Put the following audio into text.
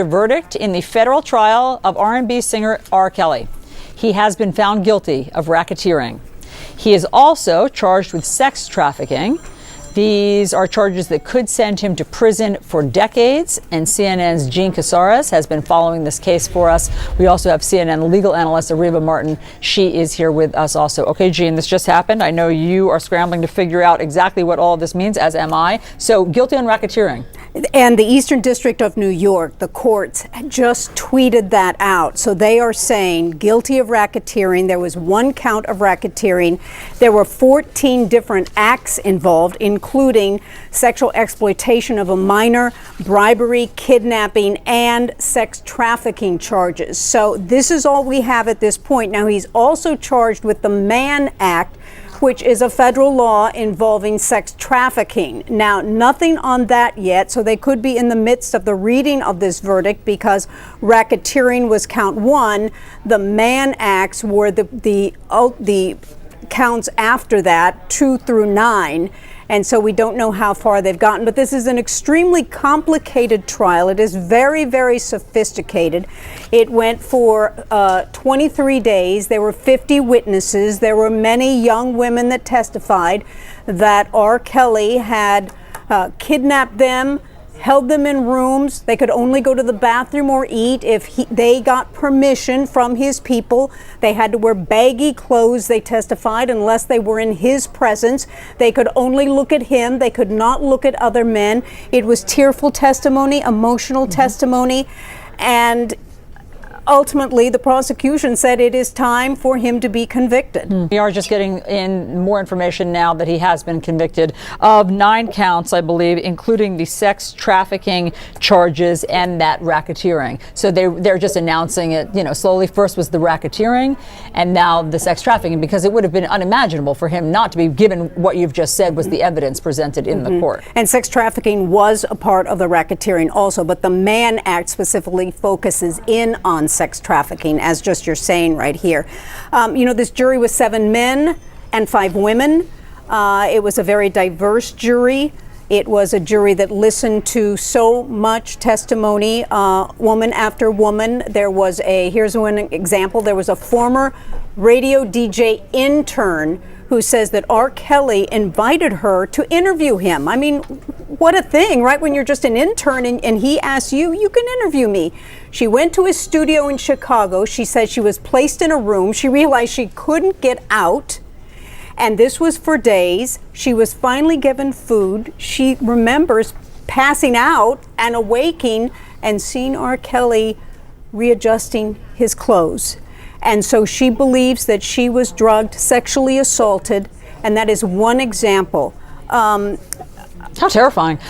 A verdict in the federal trial of R&B singer R. Kelly. He has been found guilty of racketeering. He is also charged with sex trafficking. These are charges that could send him to prison for decades, and CNN's Jean Casares has been following this case for us. We also have CNN legal analyst Ariva Martin. She is here with us also. Okay, Jean, this just happened. I know you are scrambling to figure out exactly what all of this means, as am I. So, guilty on racketeering. And the Eastern District of New York, the courts just tweeted that out. So they are saying guilty of racketeering. There was one count of racketeering. There were 14 different acts involved, including sexual exploitation of a minor, bribery, kidnapping, and sex trafficking charges. So this is all we have at this point. Now, he's also charged with the Mann Act, which is a federal law involving sex trafficking. Now, nothing on that yet, so they could be in the midst of the reading of this verdict because racketeering was count one. The Mann Acts were the counts after that, 2 through 9. And so we don't know how far they've gotten, but this is an extremely complicated trial. It is very, very sophisticated. It went for 23 days. There were 50 witnesses. There were many young women that testified that R. Kelly had kidnapped them, held them in rooms. They could only go to the bathroom or eat if they got permission from his people. They had to wear baggy clothes, they testified, unless they were in his presence. They could only look at him. They could not look at other men. It was tearful testimony, emotional testimony, and ultimately, the prosecution said it is time for him to be convicted. We are just getting in more information now that he has been convicted of 9 counts, I believe, including the sex trafficking charges and that racketeering. So they're just announcing it, slowly. First was the racketeering and now the sex trafficking, because it would have been unimaginable for him not to be given what you've just said was the evidence presented in the court. And sex trafficking was a part of the racketeering also, but the Mann Act specifically focuses in on sex trafficking, as just you're saying right here. This jury was 7 men and 5 women. It was a very diverse jury. It was a jury that listened to so much testimony, woman after woman. Here's one example. There was a former radio DJ intern who says that R. Kelly invited her to interview him. I mean, what a thing, right? When you're just an intern and he asks you, you can interview me. She went to his studio in Chicago. She said she was placed in a room. She realized she couldn't get out. And this was for days. She was finally given food. She remembers passing out and awaking and seeing R. Kelly readjusting his clothes. And so she believes that she was drugged, sexually assaulted, and that is one example. How terrifying.